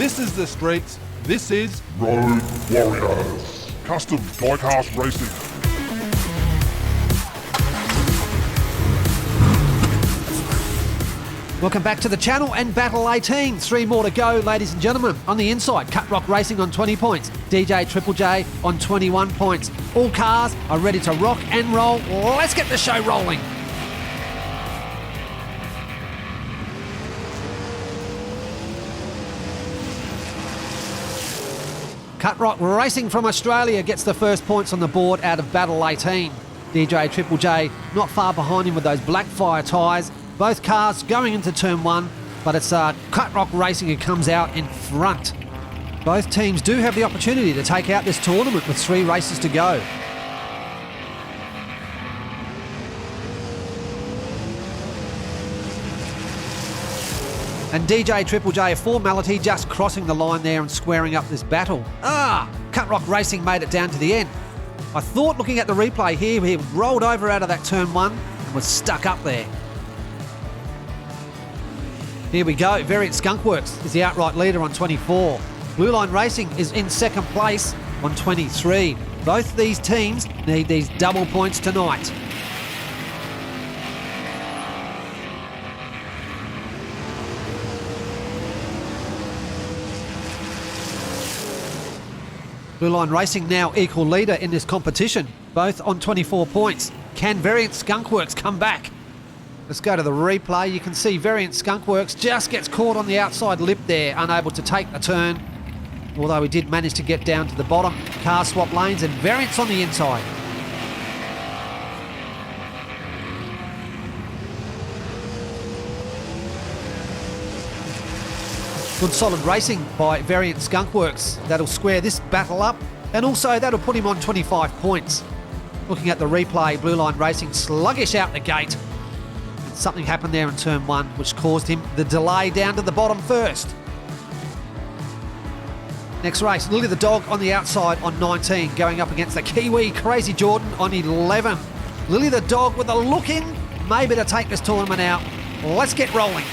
This is the streets. This is Road Warriors. Custom Diecast Racing. Welcome back to the channel and Battle 18. 3 more to go, ladies and gentlemen. On the inside, Canuck Racing on 20 points. DJ Triple J on 21 points. All cars are ready to rock and roll. Let's get the show rolling. Canuck Racing from Australia gets the first points on the board out of Battle 18. DJ Triple J not far behind him with those Blackfire tyres. Both cars going into turn 1, but it's Canuck Racing who comes out in front. Both teams do have the opportunity to take out this tournament with 3 races to go. And DJ Triple J, a formality, just crossing the line there and squaring up this battle. Canuck Racing made it down to the end. I thought looking at the replay here, he rolled over out of that turn 1 and was stuck up there. Here we go, Variant Skunkworks is the outright leader on 24. Blue Line Racing is in second place on 23. Both these teams need these double points tonight. Blue Line Racing now equal leader in this competition, both on 24 points. Can Variant Skunkworks come back? Let's go to the replay. You can see Variant Skunkworks just gets caught on the outside lip there, unable to take the turn. Although he did manage to get down to the bottom. Car swap lanes and Variant's on the inside. Good solid racing by Variant Skunkworks. That'll square this battle up, and also that'll put him on 25 points. Looking at the replay, Blue Line Racing sluggish out the gate. Something happened there in turn 1 which caused him the delay down to the bottom first. Next race, Lily the Dog on the outside on 19, going up against the Kiwi Crazy Jordan on 11. Lily the Dog with a look in, maybe to take this tournament out. Let's get rolling.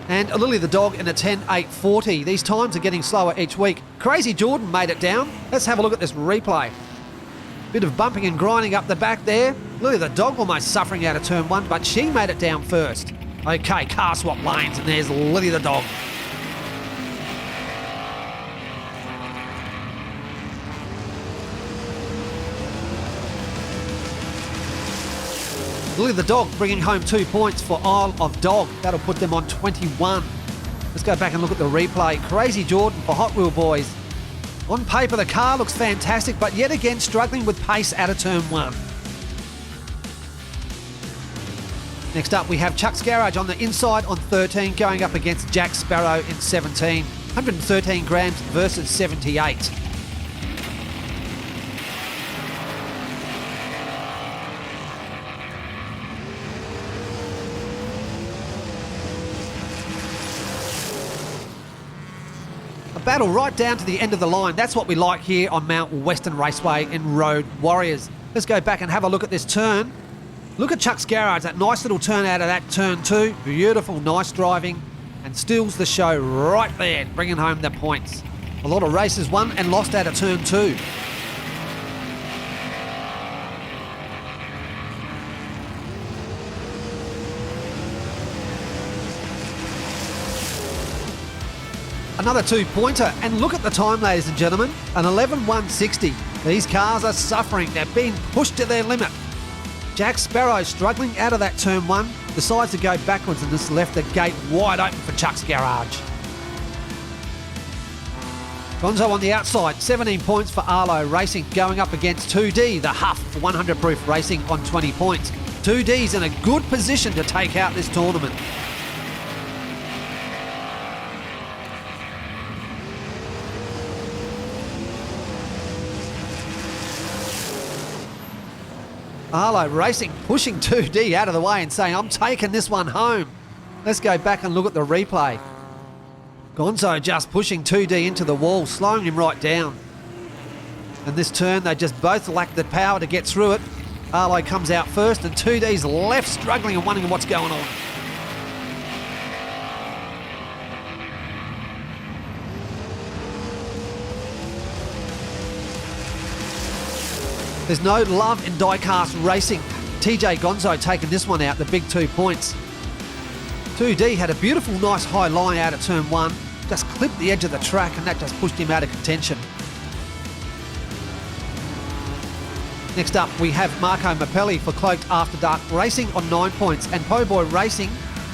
And Lily the Dog in a 10.840. These times are getting slower each week. Crazy Jordan made it down. Let's have a look at this replay. Bit of bumping and grinding up the back there. Lily the Dog almost suffering out of turn 1, but she made it down first. Okay, car swap lanes, and there's Lily the Dog. Lily the Dog bringing home 2 points for Isle of Dog. That'll put them on 21. Let's go back and look at the replay. Crazy Jordan for Hot Wheel Boys. On paper, the car looks fantastic, but yet again struggling with pace out of turn 1. Next up, we have Chuck's Garage on the inside on 13, going up against Jack Sparrow in 17. 113 grams versus 78. Battle right down to the end of the line. That's what we like here on Mount Western Raceway in Road Warriors. Let's go back and have a look at this turn. Look at Chuck's Garage, that nice little turn out of that turn 2. Beautiful, nice driving, and steals the show right there, bringing home the points. A lot of races won and lost out of turn 2. Another 2-pointer, and look at the time, ladies and gentlemen, an 11.160. These cars are suffering, they're being pushed to their limit. Jack Sparrow struggling out of that turn 1, decides to go backwards and just left the gate wide open for Chuck's Garage. Gonzo on the outside, 17 points for Arlo Racing, going up against 2D, the Huff for 100 Proof Racing on 20 points. 2D's in a good position to take out this tournament. Arlo Racing pushing 2D out of the way and saying, I'm taking this one home. Let's go back and look at the replay. Gonzo just pushing 2D into the wall, slowing him right down. And this turn, they just both lack the power to get through it. Arlo comes out first, and 2D's left, struggling and wondering what's going on. There's no love in diecast racing. TJ Gonzo taking this one out, the big 2 points. 2D had a beautiful, nice high line out at turn 1, just clipped the edge of the track, and that just pushed him out of contention. Next up, we have Marco Mappelli for Cloaked After Dark Racing on 9 points, and Po Boy Racing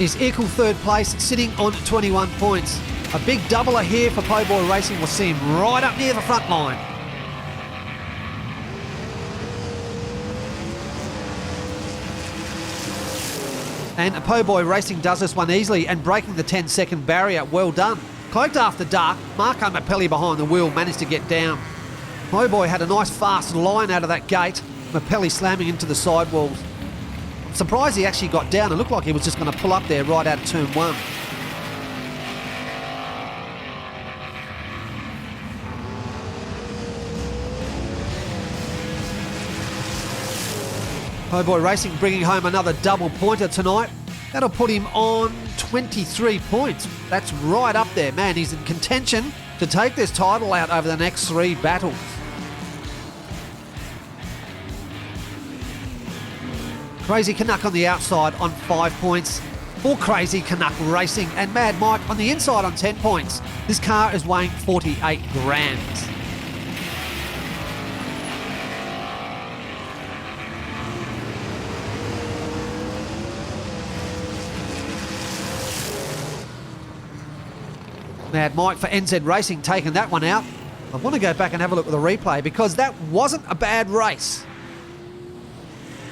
is equal third place, sitting on 21 points. A big doubler here for Po Boy Racing. We'll see him right up near the front line. And Po Boy Racing does this one easily and breaking the 10-second barrier. Well done. Cloaked After Dark, Marco Mappelli behind the wheel managed to get down. Po Boy had a nice fast line out of that gate. Mappelli slamming into the sidewalls. I'm surprised he actually got down. It looked like he was just going to pull up there right out of turn 1. Po Boy Racing bringing home another double pointer tonight. That'll put him on 23 points. That's right up there. Man, he's in contention to take this title out over the next 3 battles. Crazy Canuck on the outside on 5 points for Crazy Canuck Racing, and Mad Mike on the inside on 10 points. This car is weighing 48 grams. Mad Mike for NZ Racing taking that one out. I want to go back and have a look at the replay because that wasn't a bad race.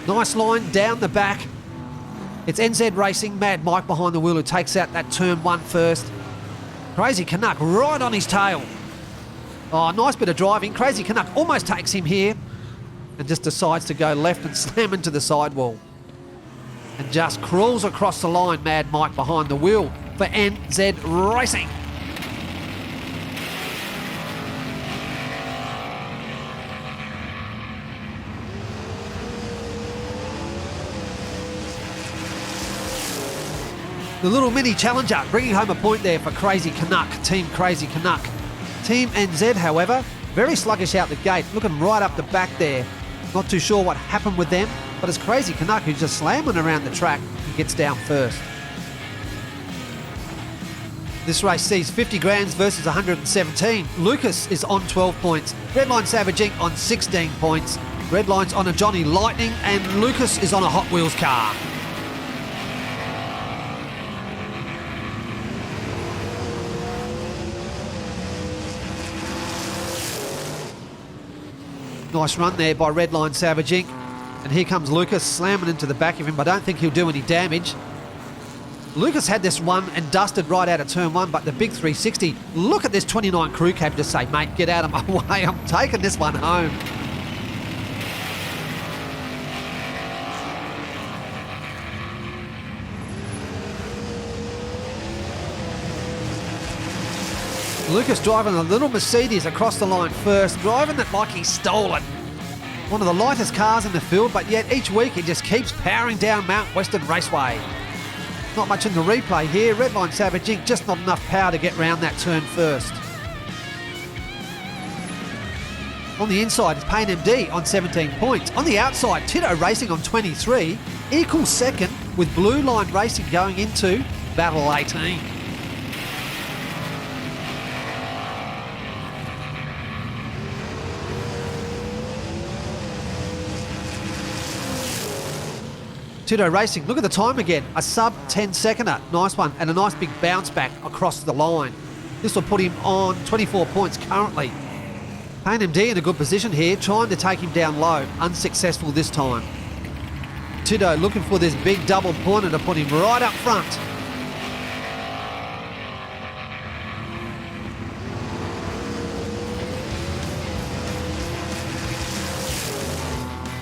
Nice line down the back. It's NZ Racing, Mad Mike behind the wheel who takes out that turn 1 first. Crazy Canuck right on his tail. Oh, nice bit of driving. Crazy Canuck almost takes him here and just decides to go left and slam into the sidewall. And just crawls across the line, Mad Mike behind the wheel for NZ Racing. The little mini challenger bringing home a point there for Crazy Canuck, Team Crazy Canuck. Team NZ, however, very sluggish out the gate, looking right up the back there. Not too sure what happened with them, but it's Crazy Canuck who's just slamming around the track and gets down first. This race sees 50 grands versus 117. Lucas is on 12 points. Redline Savage Inc. on 16 points. Redline's on a Johnny Lightning and Lucas is on a Hot Wheels car. Nice run there by Redline Savage Inc. And here comes Lucas slamming into the back of him. I don't think he'll do any damage. Lucas had this one and dusted right out of turn 1, but the big 360, look at this 29 crew cab to say, mate, get out of my way. I'm taking this one home. Lucas driving a little Mercedes across the line first, driving it like he's stolen. One of the lightest cars in the field, but yet each week he just keeps powering down Mount Western Raceway. Not much in the replay here. Redline Savage Inc. just not enough power to get round that turn first. On the inside is Payne MD on 17 points. On the outside, Tito Racing on 23. Equal second with Blue Line Racing going into Battle 18. Tito Racing, look at the time again. A sub 10 seconder. Nice one. And a nice big bounce back across the line. This will put him on 24 points currently. Payne MD in a good position here, trying to take him down low. Unsuccessful this time. Tito looking for this big double pointer to put him right up front.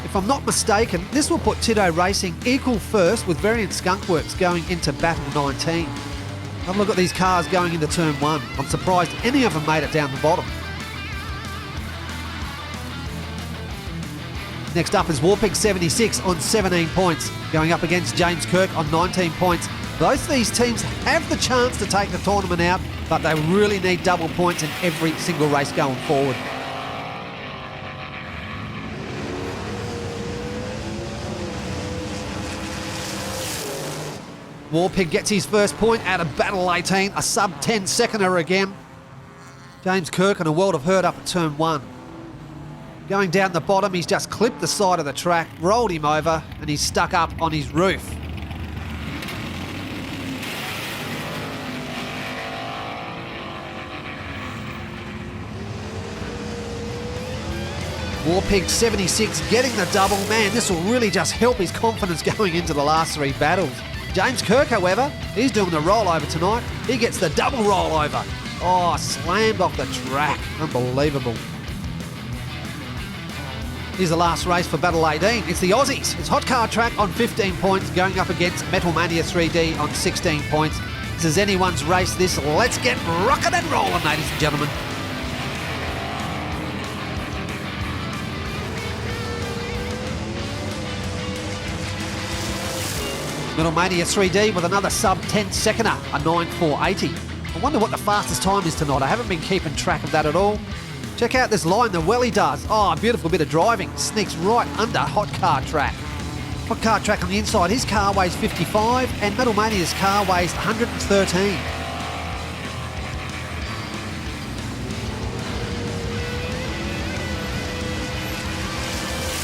If I'm not mistaken, this will put Tito Racing equal first with Variant Skunk Works going into Battle 19. Have a look at these cars going into Turn 1. I'm surprised any of them made it down the bottom. Next up is Warpig 76 on 17 points, going up against James Kirk on 19 points. Both these teams have the chance to take the tournament out, but they really need double points in every single race going forward. Warpig gets his first point out of Battle 18, a sub 10 seconder again. James Kirk in a world of hurt up at turn 1. Going down the bottom, he's just clipped the side of the track, rolled him over, and he's stuck up on his roof. Warpig 76 getting the double. Man, this will really just help his confidence going into the last 3 battles. James Kirk, however, he's doing the rollover tonight. He gets the double rollover. Oh, slammed off the track. Unbelievable. Here's the last race for Battle 18. It's the Aussies. It's Hot Car Track on 15 points, going up against Metal Mania 3D on 16 points. This is anyone's race, this. Let's get rocking and rolling, ladies and gentlemen. Metal Mania 3D with another sub 10 seconder, a 9.480. I wonder what the fastest time is tonight. I haven't been keeping track of that at all. Check out this line the Welly does. Oh, a beautiful bit of driving. Sneaks right under Hot Car Track. Hot Car Track on the inside, his car weighs 55 and Metal Mania's car weighs 113.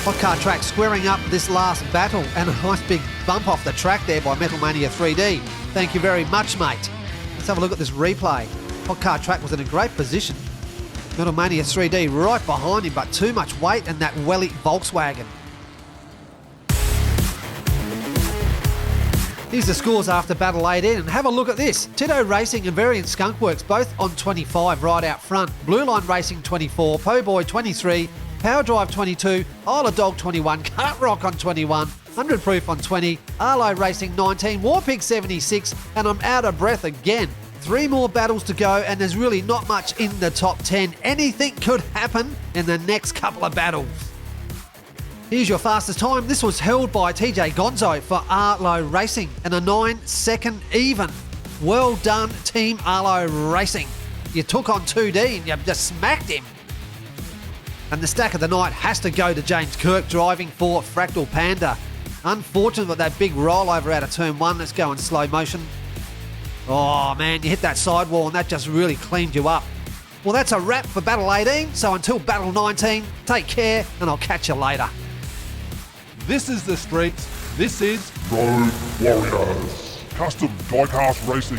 Hot Car Track squaring up this last battle, and a nice big bump off the track there by Metal Mania 3D. Thank you very much, mate. Let's have a look at this replay. Hot Car Track was in a great position. Metal Mania 3D right behind him, but too much weight in that Welly Volkswagen. Here's the scores after Battle 18, and have a look at this. Tito Racing and Variant Skunkworks both on 25 right out front. Blue Line Racing 24, Po Boy 23, Power Drive 22, Isle of Dog 21, Kart Rock on 21, 100 Proof on 20, Arlo Racing 19, Warpig 76, and I'm out of breath again. 3 more battles to go, and there's really not much in the top 10. Anything could happen in the next couple of battles. Here's your fastest time. This was held by TJ Gonzo for Arlo Racing and a 9-second even. Well done, Team Arlo Racing. You took on 2D and you just smacked him. And the stack of the night has to go to James Kirk driving for Fractal Panda. Unfortunate with that big rollover out of turn 1. Let's go in slow motion. Oh man, you hit that sidewall and that just really cleaned you up. Well, that's a wrap for Battle 18. So until Battle 19, take care and I'll catch you later. This is the streets. This is Road Warriors. Custom Diecast Racing.